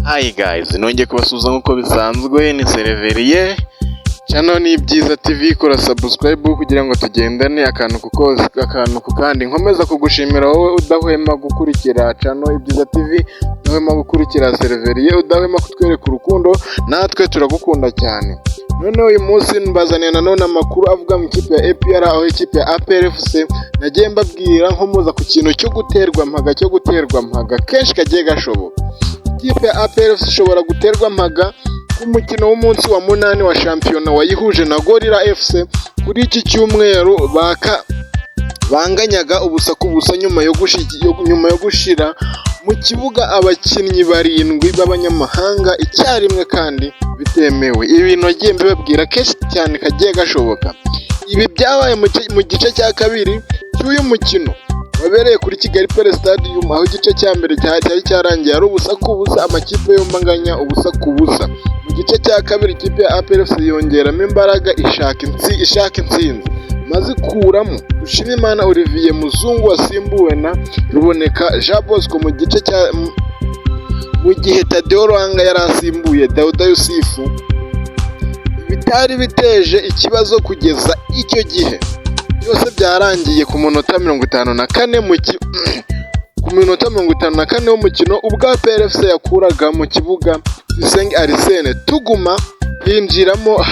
Hi guys, nongeye kubasuhuza nk'uko bisanzwe ni Sereveriye channel ni Ibyiza TV, kora subscribe kugira ngo tugendane akantu ku kandi. Nkomeza kugushimira wowe udahwema gukurikira channel Ibyiza TV, udahwema gukurikira Sereveriye, udahwema kutwereka urukundo, natwe turagukunda cyane. None uyu munsi mbazaniye nanone amakuru avuga mu ikipe ya APR, aho ikipe ya APR FC nagiye mbabwira nkomoza ku kintu cyo guterwa mpaga kenshi kagiye gashoboka. Ikipe ya APR FC ishobora guterwa mpaga ku mukino w'umunsi wa 8 wa shampiyona wayihuje na Gorilla FC kuri iki cyumweru banganyaga ubusa ku busa nyuma yo gushira mu kibuga abakinnyi 7 b'abanyamahanga icyarimwe kandi bitemewe. Ibintu nagiye mbibabwira kenshi cyane kagiye gashoboka. Ibi byabaye mu gice cya kabiri cy'uyu mukino wabereye kuri Kigali Pele Stadium, aho igice cya mbere cyari cyarangiye ari ubusa ku busa, amakipe yombanganya ubusa ku busa. Mu gice cya kabiri ikipe ya APR FC yongeramo imbaraga ishaka intsinzi maze kuramo Dushimimana Olivier Muzungu wasimbuwe na Ruboneka Jean Bosco mu gihe Tadeo Rwanga yari asimbuye Dauda Yusufu. Bitari biteje ikibazo kugeza icyo gihe. Byose byarangiye ku minota 54 ku minota 54 w'umukino ubwo APR FC yakuraga mu kibuga Isenge Arsene Tuguma hinjiramo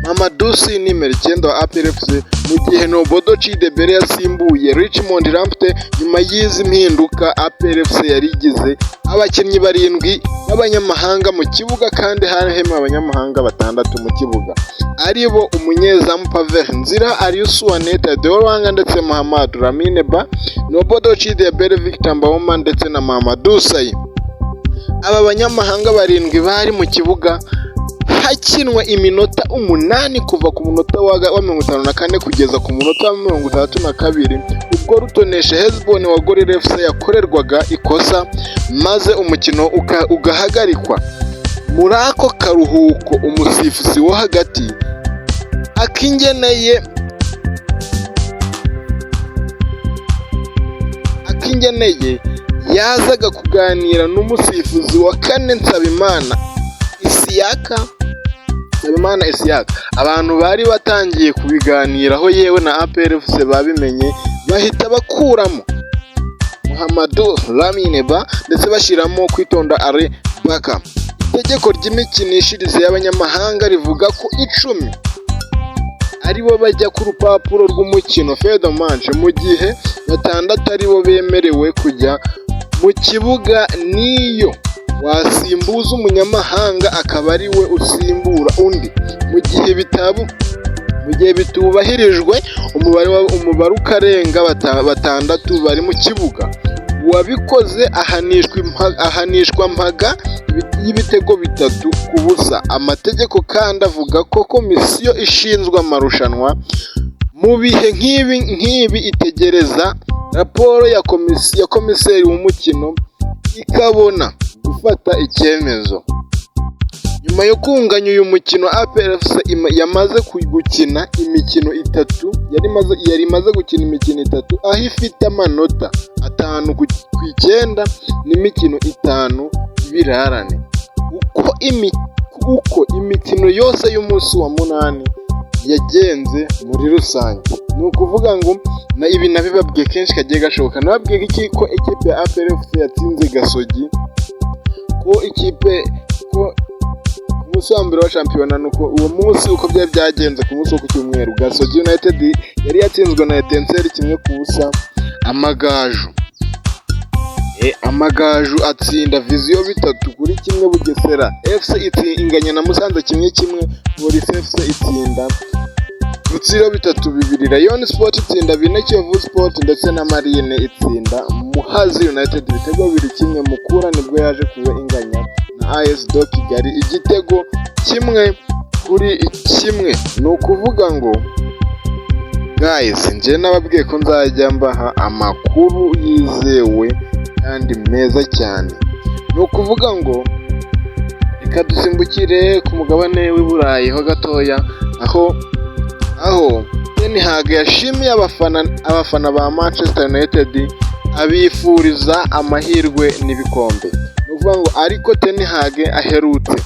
Mamadusi nimero 9 wa APR FC, mu gihe Nobodo Chidebere yasimbuye Richmond Lamptey. Nyuma y'izi mpinduka APR FC yarigize abakinnyi 7 b'abanyamahanga mu kibuga, kandi harimo abanyamahanga 6 mu kibuga, aribo umunyezamu Pavel Nzira, Arius Waneta, Deoranga ndetse Muhammad Lamine Ba, Nobodo Chidebere, Victor Mbawoma ndetse na Mamadou Sayi. Aba banyamahanga 7 bari mu kibuga hakinwa iminota 8 kuva ku munota wa 54 kugeza ku munota wa 32, ubwo Rutoneshe Hezbon wa Gorilla FC yakorerwaga ikosa maze umukino ugahagarikwa. Muri ako karuhuko umusifuzi wo hagati akingeneye yazaga kuganira n'umusifuzi wa kane Nsabimana Isiyaka. Abantu bari batangiye kubiganiraho, yewe na APR FC babimenye bahita bakuramo Muhammadu Lamine Ba ndetse bashiramo Kwitonda Are Baka. Itegeko ry'imikinishirize y'abanyamahanga rivuga ko 10 aribo bajya ku rupapuro rw'umukino fede match, mu gihe 6 aribo bemerewe kujya mu kibuga. Niyo wasimbuza umunyamahanga akaba ari we usimbura undi mu gihe bitubahirijwe umubare ukarenga 6 bari mu kibuga. Uwabikoze ahanishwa mpaga y'ibitego 3 ku busa. Amategeko kandi avuga ko komisiyo ishinzwe amarushanwa mu bihe nk'ibi itegereza raporo ya komiseri w'umukino ikabona gufata icyemezo. Nyuma yo kunganya uyu mukino, APR FC yamaze gukina imikino 3 yari imaze gukina imikino 3 aho ifite amanota 5 ku 9 n'imikino 5 y'ibirarane. Uko imikino yose y'umunsi wa 8 yagenze muri rusange, ni ukuvuga ngo na ibi nabibabwiye kenshi kagiye gashoboka. Nababwiye ko ikipe ya APR FC yatsinze Gasogi, ko umunsi wa mbere wa shampiyona, nuko uwo munsi uko byari byagenze ku munsi wo ku cyumweru Gasogi United yari yatsinzwe na Etincelle 1-0. Amagaju atsinda Vision 3-1. Bugesera FC inganya na Musanze 1-1. Police FC itsinda Rutsiro 3-2. Rayon Sport itsinda Bine Kiyovu Sport ndetse na Marine itsinda Muhazi United ibitego 2-1. Mukura nibwo yaje kuba inganya na AS do Kigali igitego 1-1. Ni ukuvuga ngo guys, nje nababwiye ko nzajya mbaha amakuru yizewe kandi meza cyane. Ni ukuvuga ngo reka dusimbukire ku mugabane w'i Burayi ho gatoya, aho Ten Hag yashimiye abafana ba Manchester United abifuriza amahirwe n'ibikombe. Ni ukuvuga ngo ariko Ten Hag aherutse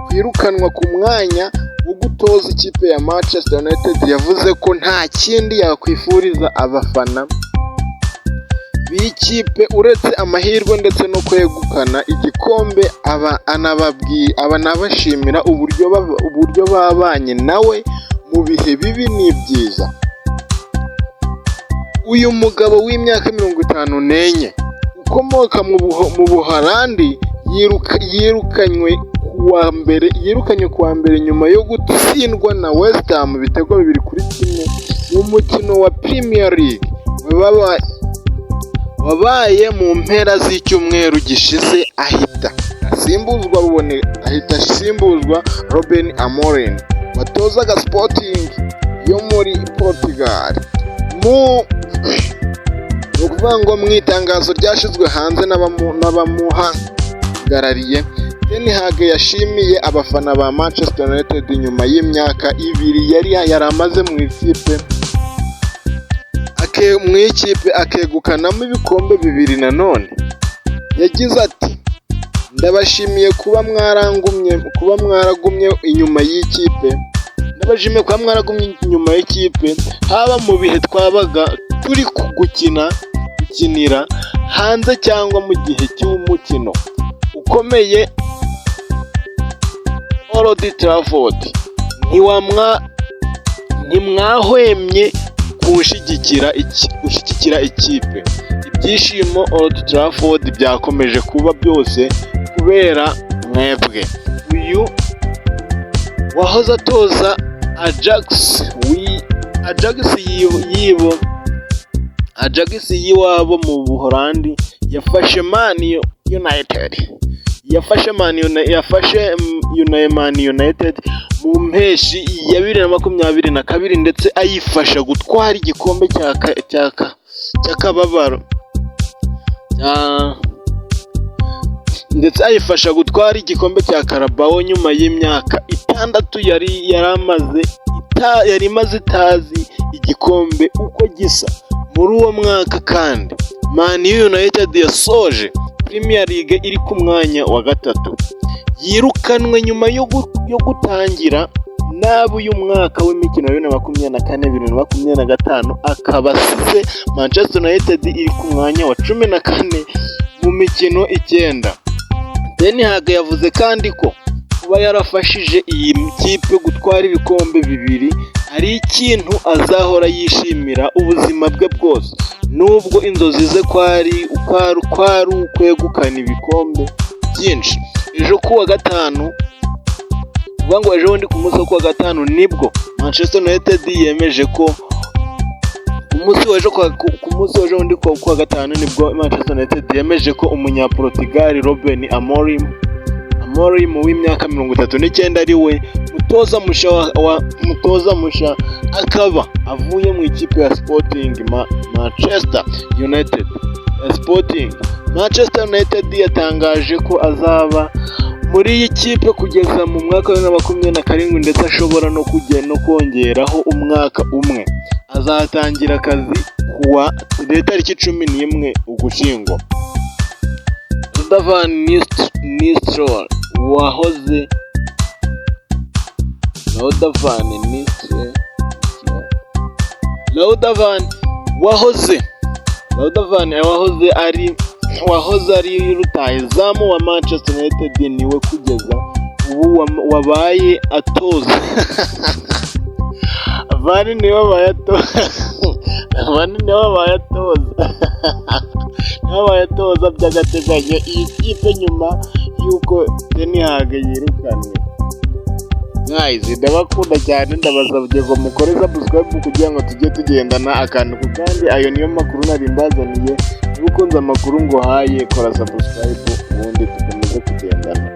kwirukanwa ku mwanya wo gutoza ikipe ya Manchester United, yavuze ko nta kindi yakwifuriza abafana b'ikipe uretse amahirwe ndetse no kwegukana igikombe. Anabashimira uburyo babanye nawe mu bihe bibi n'ibyiza. Uyu mugabo w'imyaka 54 ukomoka mu Buholandi yirukanywe kuwa mbere nyuma yo gutsindwa na West Ham ibitego 2-1 mu mukino wa Premier League wabaye mu mpera z'icyumweru gishize. Ahita asimbuzwa Ruben Amorim watozaga Sporting yo muri Portugal. Ni ukuvuga ngo mu itangazo ryashyizwe hanze n'abamuhagarariye, Ten Hag yashimiye abafana ba Manchester United nyuma y'imyaka 2 yari yaramaze mu ikipe akegukanamo ibikombe 2 nanone. Yagize ati, ndabashimiye kuba mwaragumye inyuma y'ikipe. Ndabashimiye kuba mwaragumye inyuma y'ikipe, haba mu bihe twabaga turi gukinira hanze cyangwa mu gihe cy'umukino ukomeye. Old Trafford ntimwahwemye gushyigikira ikipe. Ibyishimo Old Trafford byakomeje kuba byose kubera mwebwe. Uyu wahoze atoza Ajax y'iwabo mu Buholandi yafashe Man United mu mpeshi ya 2022 ndetse ayifasha gutwara igikombe cy'akababaro ndetse ayifasha gutwara igikombe cya Carabao nyuma y'imyaka 6 yari imaze itazi igikombe uko gisa. Muri uwo mwaka kandi Man United yasoje Premier League iri ku mwanya wa 3. Yirukanwe nyuma yo gutangira nabi uyu mwaka w'imikino wa 2024-2025, akaba asize Manchester United iri ku mwanya wa 14 mu mikino 9. Ten Hag yavuze kandi ko kuba yarafashije iyi kipe gutwara ibikombe 2 ari ikintu azahora yishimira ubuzima bwe bwose, nubwo inzozi ze kwari ukwegukana ibikombe byinshi. Ejo kuwa gatanu, uvuga ngo ejo ndi ku munsi wo kuwa gatanu nibwo Manchester United yemeje ko ku munsi w'ejo ndi kuwa gatanu nibwo Manchester United yemeje ko umunyaportugal Ruben Amorim w'imyaka 39 ari we mutoza musha akaba avuye mu ikipe ya Sporting Manchester United. Manchester United yatangaje ko azaba muri iyi kipe kugeza mu mwaka wa 2027 ndetse ashobora no kongeraho umwaka umwe. Azatangira akazi kuwa tariki 11 Ugushyingo. wahoze ari rutahizamu wa Manchester United niwe kugeza ubu wabaye atoza Vani niwe wabayatoza by'agateganyo iyi kipe nyuma y'uko Ten Hag yirukanwe. Guys, ndabakunda cyane, ndabasabye ngo mukore subscribe kugira ngo tujye tugendana akantu ku kandi. Ayo niyo makuru nari mbazaniye. Niba ukunze amakuru ngo haye kora subscribe ubundi tukomeze kugendana.